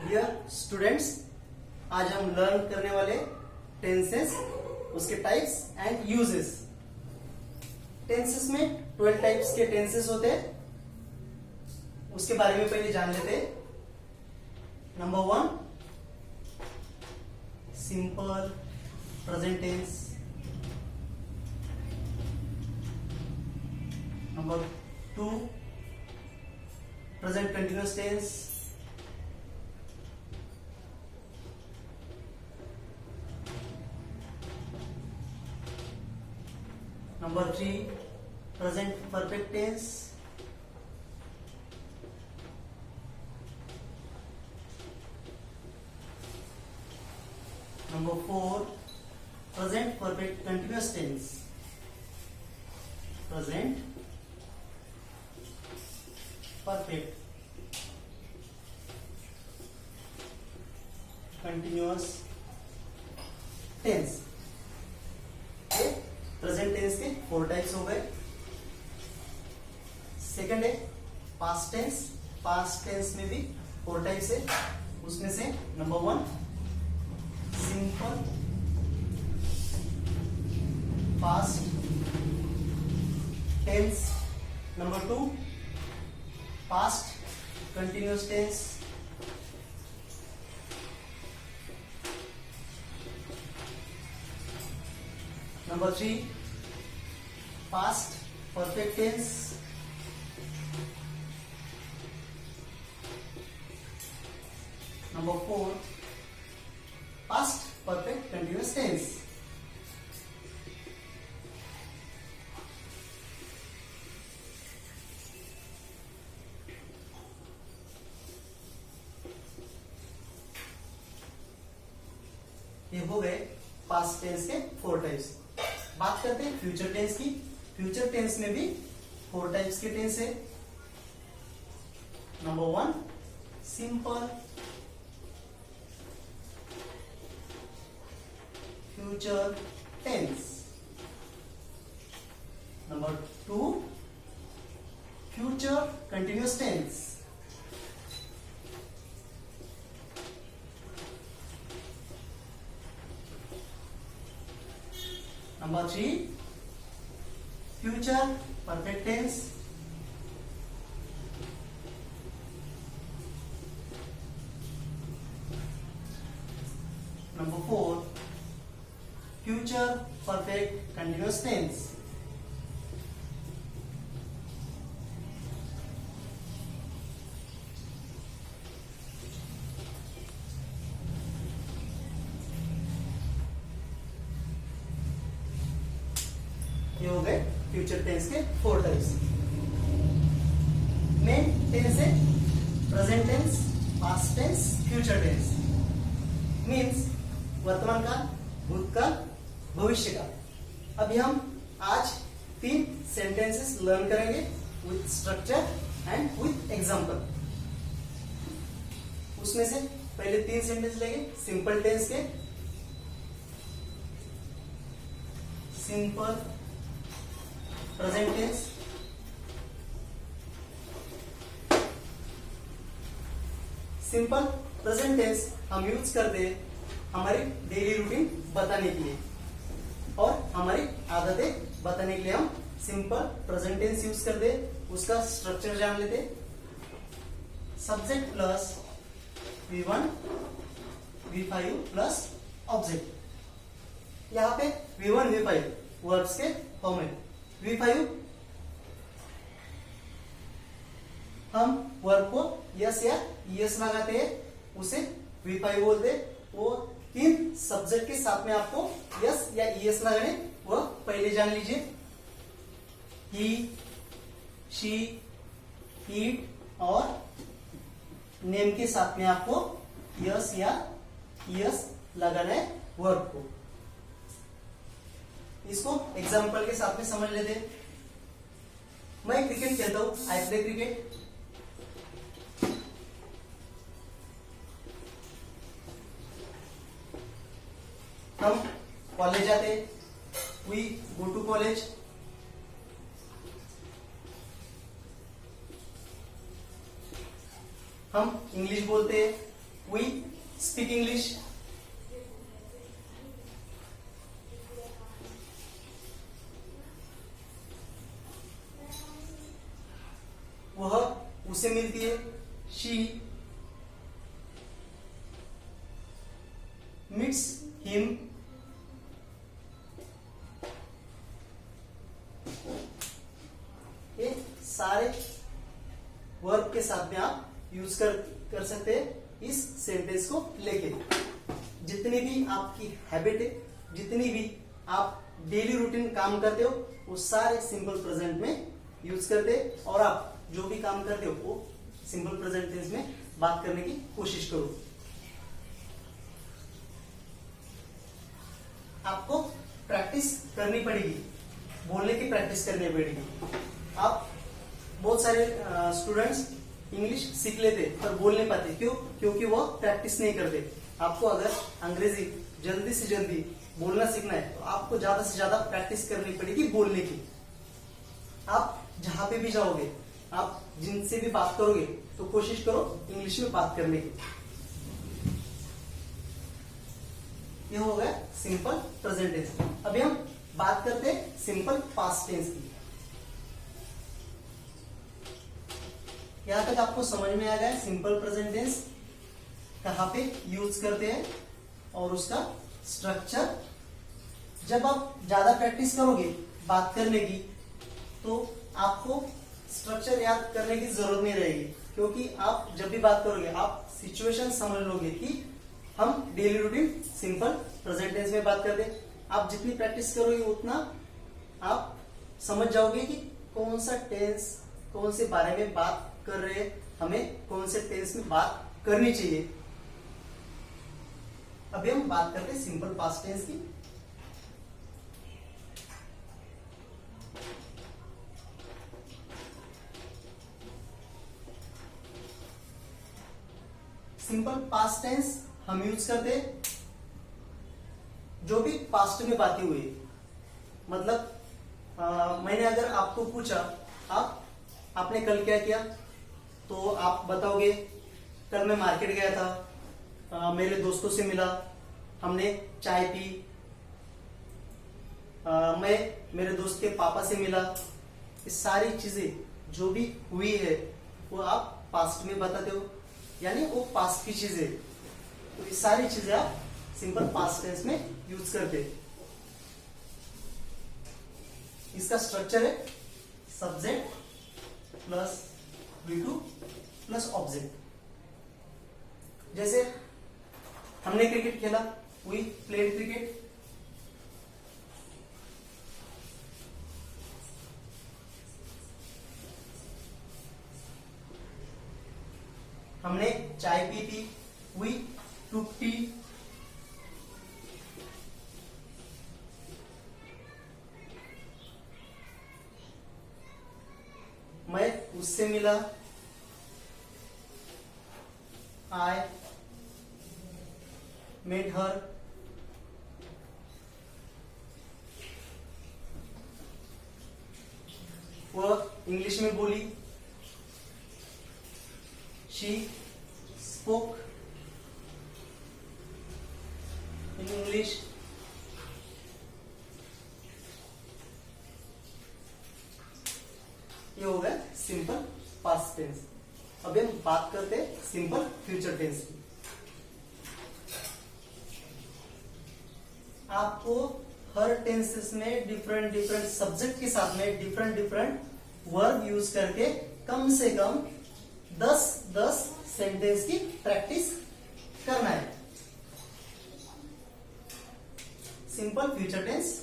Dear students, आज हम learn करने वाले टेंसेस, उसके टाइप्स एंड यूजेस। टेंसेस में 12 टाइप्स के टेंसेस होते हैं, उसके बारे में पहले जान लेते हैं। Number 1 simple present tense, number 2 present continuous tense, number 3 present perfect tense, number 4 present perfect continuous tense, present perfect continuous tense। Present tense के 4 टाइप्स हो गए। सेकंड है पास्ट टेंस। पास्ट टेंस में भी 4 टाइप्स है, उसमें से number 1 simple past tense, number 2 past continuous tense, number 3 past perfect tense, number 4 past perfect continuous tense. ये हो गए पास्ट टेंस के 4 टाइप्स। बात करते हैं फ्यूचर टेंस की। फ्यूचर टेंस में भी 4 टाइप्स के टेंस है। Number 1 simple future tense, number 2 future continuous tense, number 3 future perfect tense, number 4 future perfect continuous tense. ये हो गए फ्यूचर टेंस के 4 टाइप्स। मेन टेंस है present tense, past tense, future tense. Means वर्तमान काल, भूतकाल, भविष्य काल। अभी हम आज 3 सेंटेंसेस लर्न करेंगे with structure and with example. उसमें से पहले 3 सेंटेंस लेंगे सिंपल टेंस के। Simple present tense, simple present tense हम यूज करते हैं हमारी डेली रूटीन बताने के लिए और हमारी आदतें बताने के लिए हम सिंपल प्रेजेंट टेंस यूज करते हैं। उसका स्ट्रक्चर जान लेते। Subject plus V1 V5 plus object. यहाँ पे V1 V5 वर्ब्स के फॉर्म है। V5 हम वर्ब को यस या यस लगाते हैं, उसे V5 बोलते हैं। वो 3 सब्जेक्ट के साथ में आपको यस या यस लगाने, वह पहले जान लीजिए। ही, शी, इट और नेम के साथ में आपको यस या यस लगाना है वर्ब को। इसको एग्जाम्पल के साथ में समझ लेते हैं। मैं क्रिकेट खेलता हूं, आई प्ले क्रिकेट। हम कॉलेज जाते, वी गो टू कॉलेज। हम इंग्लिश बोलते हैं, वी स्पीक इंग्लिश, वह उसे मिलती है, शी मीट्स हिम, ये सारे वर्ब के साथ में आप यूज कर सकते हैं इस सेंटेंस को लेके। जितनी भी आपकी हैबिट है, जितनी भी आप डेली रूटीन काम करते हो, वो सारे सिंपल प्रेजेंट में यूज करते हैं। और आप जो भी काम करते हो वो सिंपल प्रेजेंट टेंस में बात करने की कोशिश करो। आपको प्रैक्टिस करनी पड़ेगी, बोलने की प्रैक्टिस करनी पड़ेगी। आप बहुत सारे स्टूडेंट्स इंग्लिश सीख लेते पर बोल नहीं पाते, क्यों? क्योंकि वो प्रैक्टिस नहीं करते। आपको अगर अंग्रेजी जल्दी से जल्दी बोलना सीखना है तो आपको ज्यादा से ज्यादा प्रैक्टिस करनी पड़ेगी बोलने की। आप जहां पे भी जाओगे, आप जिनसे भी बात करोगे तो कोशिश करो इंग्लिश में बात करने की। ये हो गया सिंपल प्रेजेंट टेंस। अभी हम बात करते हैं सिंपल पास्ट टेंस की। यहां तक आपको समझ में आ गया सिंपल प्रेजेंट टेंस कहां पे यूज करते हैं और उसका स्ट्रक्चर। जब आप ज्यादा प्रैक्टिस करोगे बात करने की तो आपको स्ट्रक्चर याद करने की जरूरत नहीं रहेगी, क्योंकि आप जब भी बात करोगे आप सिचुएशन समझ लोगे कि हम daily routine simple present tense में बात करते हैं। आप जितनी प्रैक्टिस करोगे उतना आप समझ जाओगे कि कौन सा टेंस, कौन से बारे में बात कर रहे हैं, हमें कौन से टेंस में बात करनी चाहिए। अभी हम बात करते हैं सिंपल पास्ट टेंस की। सिंपल पास्ट टेंस हम यूज करते हैं जो भी पास्ट में बातें हुई। मतलब मैंने अगर आपको पूछा आपने कल क्या किया, तो आप बताओगे कल मैं मार्केट गया था, मेरे दोस्तों से मिला, हमने चाय पी, मैं मेरे दोस्त के पापा से मिला। ये सारी चीजें जो भी हुई है वो आप पास्ट में बताते हो, यानी वो पास्ट की चीजें। तो ये सारी चीजें आप सिंपल पास्ट टेंस में यूज करते। इसका स्ट्रक्चर है subject plus V2 plus object. जैसे हमने क्रिकेट खेला, वी प्लेड क्रिकेट। हमने चाय पी थी, वी टुक टी। मैं उससे मिला, आई मेट हर। वह इंग्लिश में बोली, शी स्पोक इन इंग्लिश। ये हो गया सिंपल पास्ट टेंस। अभी हम बात करते हैं सिंपल फ्यूचर टेंस की। आपको हर टेंसेस में डिफरेंट डिफरेंट सब्जेक्ट के साथ में डिफरेंट डिफरेंट वर्ब यूज करके कम से कम 10 सेंटेंस की प्रैक्टिस करना है। Simple future tense.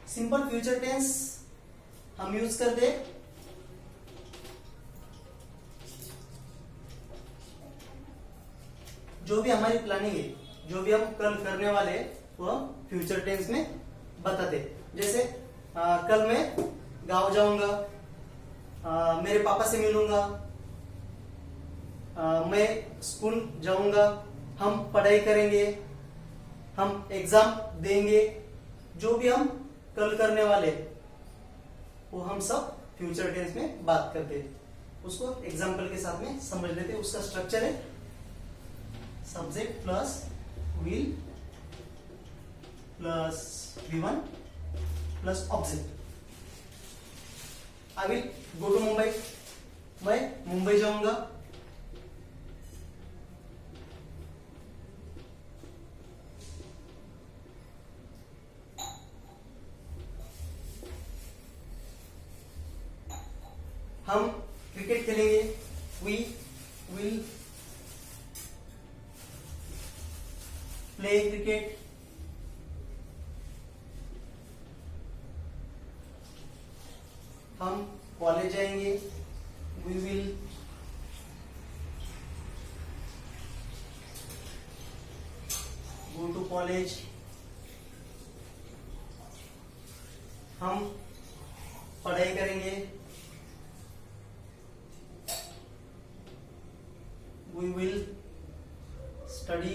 Simple future tense हम यूज करते जो भी हमारी प्लानिंग है, जो भी हम कल करने वाले हैं, वो हम फ्यूचर टेंस में बताते। जैसे कल मैं गांव जाऊंगा, मेरे पापा से मिलूंगा, मैं स्कूल जाऊंगा, हम पढ़ाई करेंगे, हम एग्जाम देंगे। जो भी हम कल करने वाले वो हम सब फ्यूचर टेंस में बात करते हैं। उसको एग्जांपल के साथ में समझ लेते हैं। उसका स्ट्रक्चर है subject plus will plus V1 plus object. I will go to Mumbai, मैं मुंबई जाऊंगा। हम क्रिकेट खेलेंगे, वी विल प्ले क्रिकेट। हम कॉलेज जाएंगे, we will go to college. हम पढ़ाई करेंगे, वी विल स्टडी।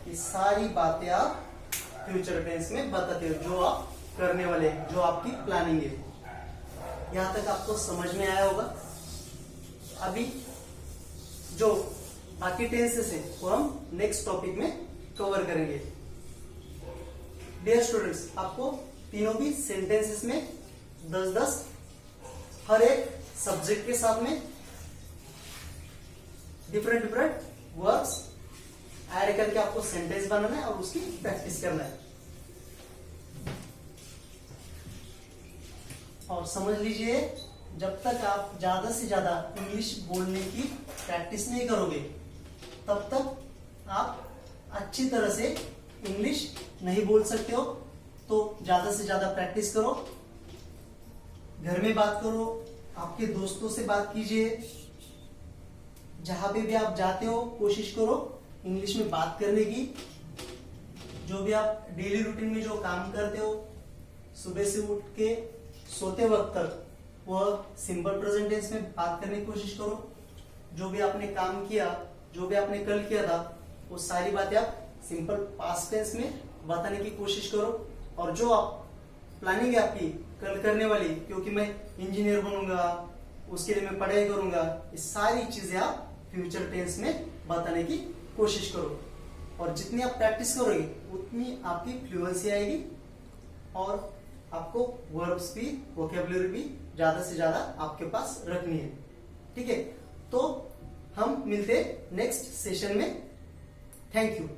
ये सारी बातें आप फ्यूचर टेंस में बताते हो, जो आप करने वाले, जो आपकी प्लानिंग है। यहां तक आपको समझ में आया होगा। अभी जो बाकी टेंसेस है वो हम नेक्स्ट टॉपिक में कवर करेंगे। डियर स्टूडेंट्स, आपको तीनों भी सेंटेंसेस में 10-10 हर एक सब्जेक्ट के साथ में डिफरेंट वर्ड्स ऐड करके आपको सेंटेंस बनाना है और उसकी प्रैक्टिस करना है। और समझ लीजिए, जब तक आप ज्यादा से ज्यादा इंग्लिश बोलने की प्रैक्टिस नहीं करोगे तब तक आप अच्छी तरह से इंग्लिश नहीं बोल सकते हो। तो ज्यादा से ज्यादा प्रैक्टिस करो, घर में बात करो, आपके दोस्तों से बात कीजिए, जहां पे भी आप जाते हो कोशिश करो इंग्लिश में बात करने की। जो भी आप डेली रूटीन में जो काम करते हो, सुबह से उठ के सोते वक्त तक वह सिंपल प्रेजेंट टेंस में बात करने की कोशिश करो। जो भी आपने काम किया, जो भी आपने कल किया था, वो सारी बातें आप सिंपल पास्ट टेंस में बताने की कोशिश करो। और जो आप प्लानिंग है आपकी कल करने वाली, क्योंकि मैं इंजीनियर बनूंगा, उसके लिए मैं पढ़ाई करूंगा, ये सारी चीजें आप फ्यूचर टेंस में बताने की कोशिश करो। और जितनी आप प्रैक्टिस करोगे उतनी आपकी फ्लुएंसी आएगी और आपको वर्ब्स भी, वोकैबुलरी भी ज्यादा से ज्यादा आपके पास रखनी है। ठीक है, तो हम मिलते हैं नेक्स्ट सेशन में। Thank you.